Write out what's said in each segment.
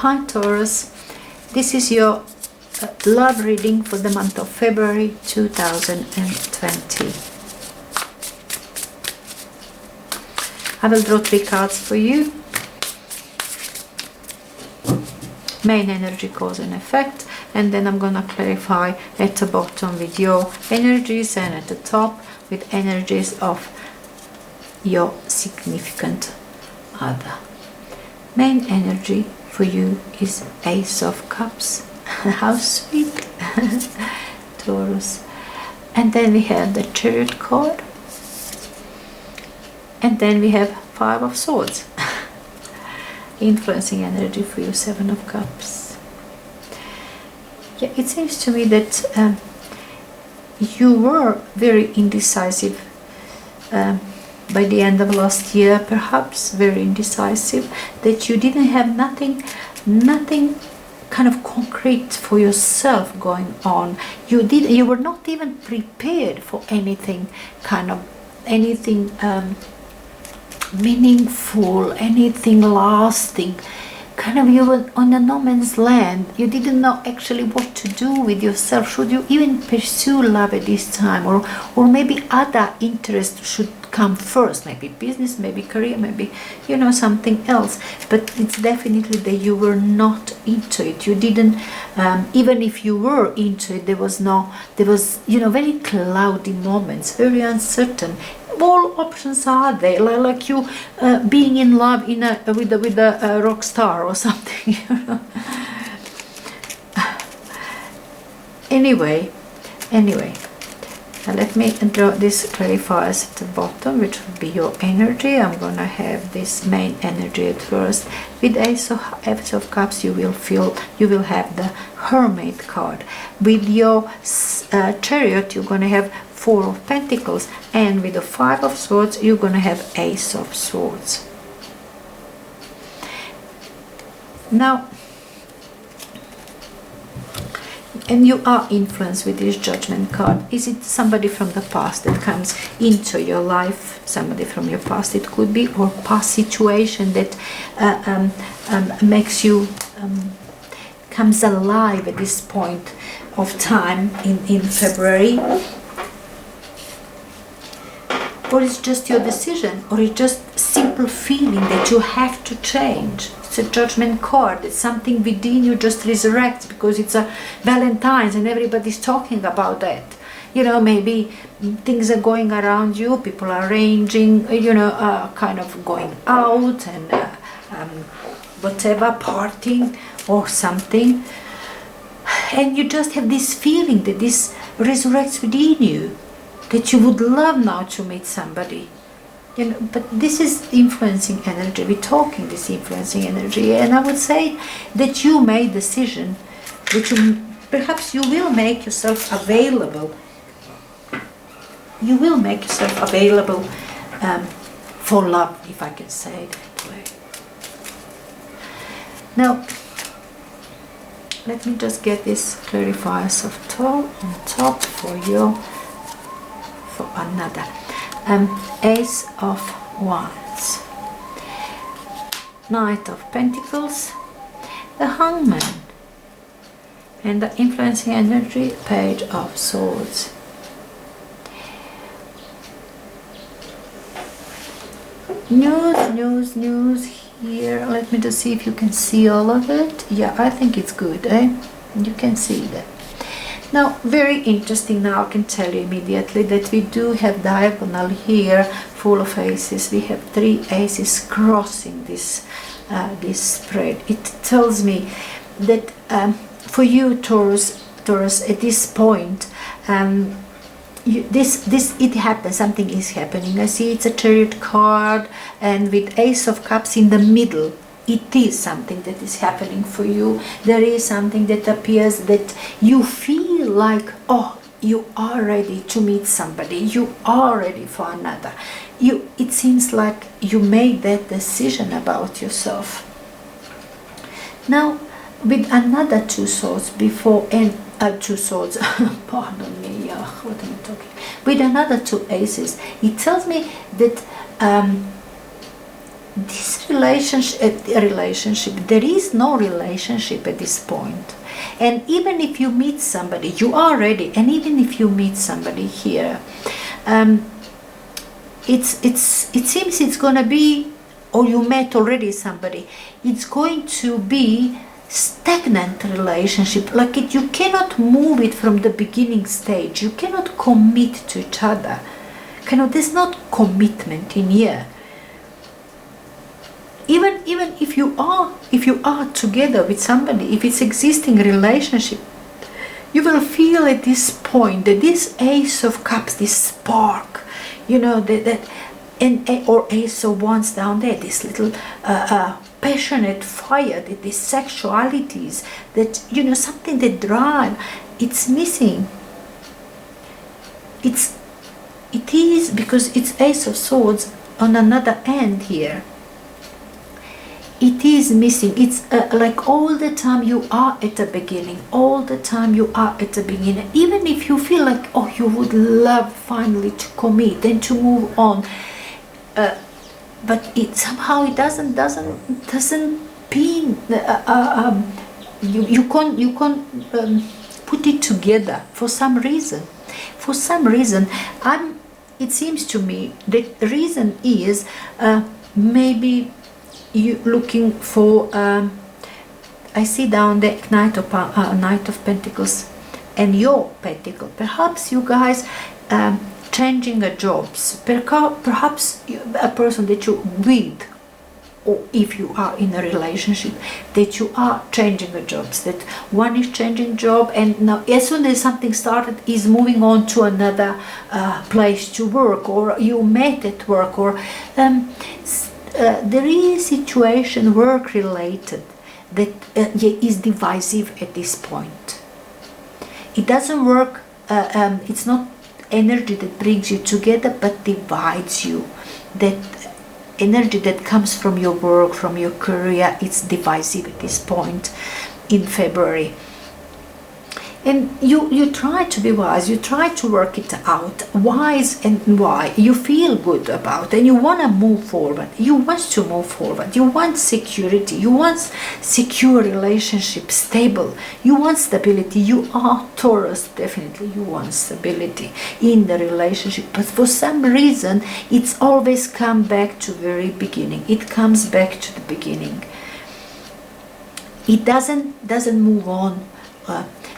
Hi Taurus, this is your love reading for the month of February 2020. I will draw 3 cards for you. Main energy, cause and effect, and then I'm gonna clarify at the bottom with your energies and at the top with energies of your significant other. Main energy for you is Ace of Cups. How sweet. Taurus. And then we have the Chariot card, and then we have 5 of Swords. Influencing energy for you, 7 of Cups. Yeah, it seems to me that you were very indecisive by the end of last year, perhaps very indecisive, that you didn't have nothing kind of concrete for yourself going on. You were not even prepared for anything meaningful, anything lasting. You were on a no man's land. You didn't know actually what to do with yourself. Should you even pursue love at this time, or maybe other interests should come first, maybe business, maybe career, maybe something else. But it's definitely that you were not into it. You didn't, even if you were into it, there was very cloudy moments, very uncertain. All options are there, like you being in love with a rock star or something. Anyway, let me draw this clarifiers at the bottom, which will be your energy. I'm gonna have this main energy at first. With Ace of Cups, you will have the Hermit card. With your Chariot, you're gonna have 4 of Pentacles, and with the 5 of Swords, you're gonna have Ace of Swords. Now, and you are influenced with this Judgment card. Is it somebody from the past that comes into your life? Somebody from your past it could be, or past situation that makes you comes alive at this point of time in February. Or it's just your decision, or it's just simple feeling that you have to change. It's a Judgment card. It's something within you just resurrects because it's a Valentine's and everybody's talking about that. Maybe things are going around you, people are arranging, kind of going out and whatever, partying or something. And you just have this feeling that this resurrects within you, that you would love now to meet somebody. But this is influencing energy. We're talking this influencing energy, and I would say that you made a decision that perhaps you will make yourself available. You will make yourself available for love, if I can say it that way. Now, let me just get this clarifiers of top for you. For another Ace of Wands, Knight of Pentacles, the Hangman, and the influencing energy, Page of Swords. News here. Let me just see if you can see all of it. Yeah, I think it's good, you can see that. Now, very interesting. Now I can tell you immediately that we do have diagonal here full of aces. We have 3 aces crossing this spread. It tells me that for you, Taurus, at this point, it happens. Something is happening. I see it's a Chariot card, and with Ace of Cups in the middle. It is something that is happening for you. There is something that appears that you feel like, oh, you are ready to meet somebody. You are ready for another. It seems like you made that decision about yourself. Now, with another 2 swords before, and 2 swords, pardon me, what am I talking? With another 2 aces, it tells me that this relationship, there is no relationship at this point. And even if you meet somebody, you are ready, and even if you meet somebody here, it seems it's going to be, or you met already somebody, it's going to be stagnant relationship. Like you cannot move it from the beginning stage. You cannot commit to each other. There's not commitment in here. Even if you are together with somebody, if it's existing relationship, you will feel at this point that this Ace of Cups, this spark, or Ace of Wands down there, this little passionate fire, that these sexualities, that something that drive, it's missing. It is because it's Ace of Swords on another end here. It is missing. It's like all the time you are at the beginning. All the time you are at the beginning. Even if you feel like, oh, you would love finally to commit and to move on, but it somehow it doesn't pin. You can't put it together for some reason. For some reason, it seems to me that the reason is maybe you looking for. I see down the Knight of Pentacles and your Pentacle. Perhaps you guys changing jobs. Perhaps a person that you with, or if you are in a relationship, that you are changing jobs, that one is changing job, and now as soon as something started is moving on to another place to work, or you met at work, or there is a situation work related that is divisive at this point. It doesn't work, it's not energy that brings you together but divides you. That energy that comes from your work, from your career, it's divisive at this point in February. And you try to be wise, you try to work it out, wise, and why you feel good about, and you want to move forward. You want to move forward. You want security. You want secure relationship, stable. You want stability. You are Taurus, definitely. You want stability in the relationship. But for some reason, it's always come back to very beginning. It comes back to the beginning. It doesn't move on.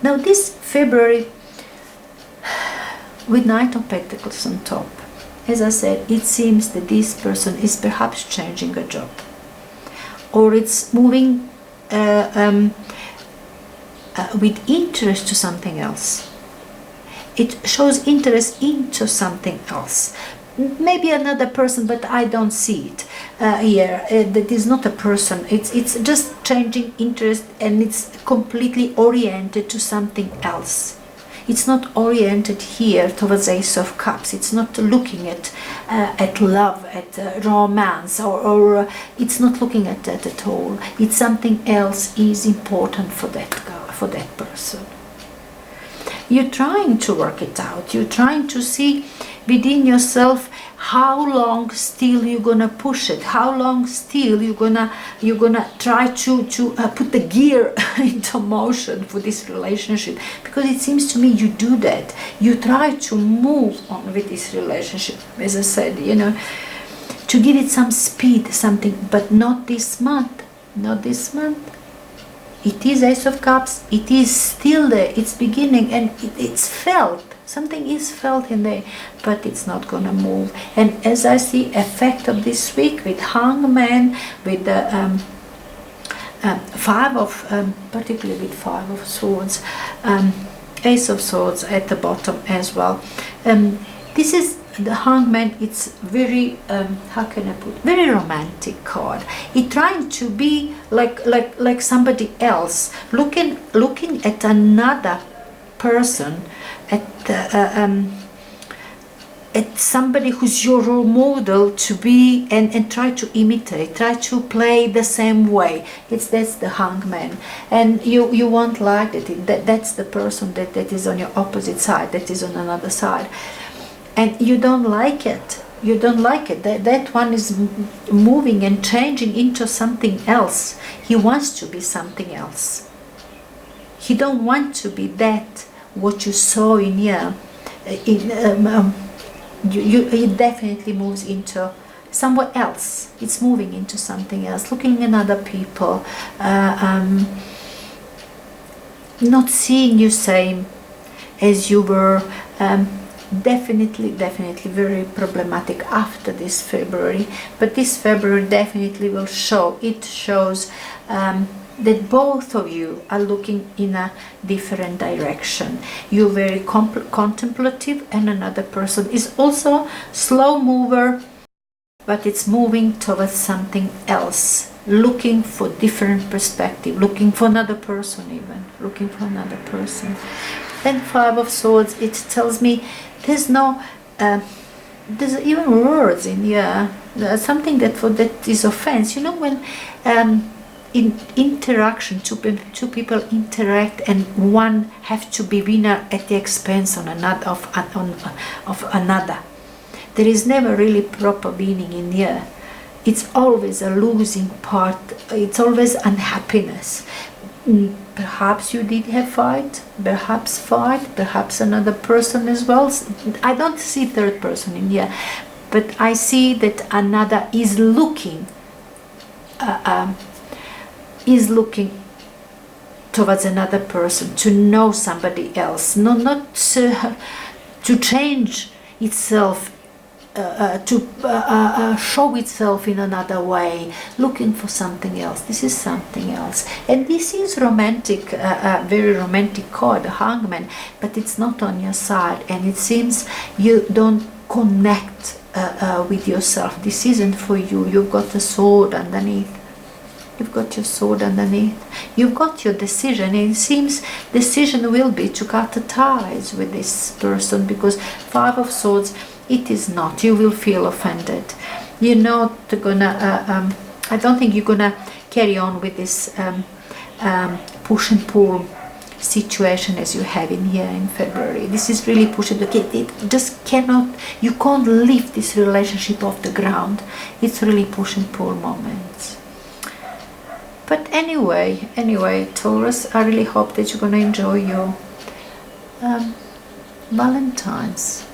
Now this February, with Knight of Pentacles on top, as I said, it seems that this person is perhaps changing a job, or it's moving with interest to something else. It shows interest into something else. Maybe another person, but I don't see it here. That is not a person. It's just changing interest, and it's completely oriented to something else. It's not oriented here towards Ace of Cups. It's not looking at love, at romance, or it's not looking at that at all. It's something else is important for that guy, for that person. You're trying to work it out. You're trying to see within yourself how long still you're gonna push it, how long still you're gonna try to put the gear into motion for this relationship, because it seems to me you do that. You try to move on with this relationship, as I said, to give it some speed, something, but not this month. Not this month. It is Ace of Cups. It is still there. It's beginning, and it's felt. Something is felt in there, but it's not gonna move. And as I see effect of this week with Hangman, with the particularly with Five of Swords, Ace of Swords at the bottom as well. This is the Hangman. It's very how can I put, very romantic card. It's trying to be like somebody else, looking at another person, at somebody who's your role model to be, and try to imitate, try to play the same way. That's the Hangman, and you won't like that. That's the person that is on your opposite side, that is on another side, and you don't like it. You don't like it. That one is moving and changing into something else. He wants to be something else. He don't want to be that what you saw in here. It definitely moves into somewhere else. It's moving into something else, looking at other people, not seeing you same as you were. Definitely very problematic after this February, but this February definitely will show. It shows that both of you are looking in a different direction. You're very contemplative, and another person is also slow mover, but it's moving towards something else, looking for different perspective, looking for another person, even looking for another person. Then Five of Swords, it tells me there's no there's even words in here, something that is offense. You know, when in interaction, two people interact and one have to be winner at the expense of another. There is never really proper winning in here. It's always a losing part. It's always unhappiness. Perhaps you did have fight, perhaps another person as well. I don't see third person in here, but I see that another is looking towards another person, to know somebody else, not to change itself, to show itself in another way, looking for something else. This is something else, and this is romantic, very romantic card, the Hangman, but it's not on your side, and it seems you don't connect with yourself. This isn't for you. You've got a sword underneath. You've got your sword underneath. You've got your decision, and it seems decision will be to cut the ties with this person, because Five of Swords, it is not. You will feel offended. You're not gonna, I don't think you're gonna carry on with this push and pull situation as you have in here in February. This is really push and pull. It just cannot, you can't lift this relationship off the ground. It's really push and pull moments. But anyway, Taurus, I really hope that you're gonna enjoy your Valentine's.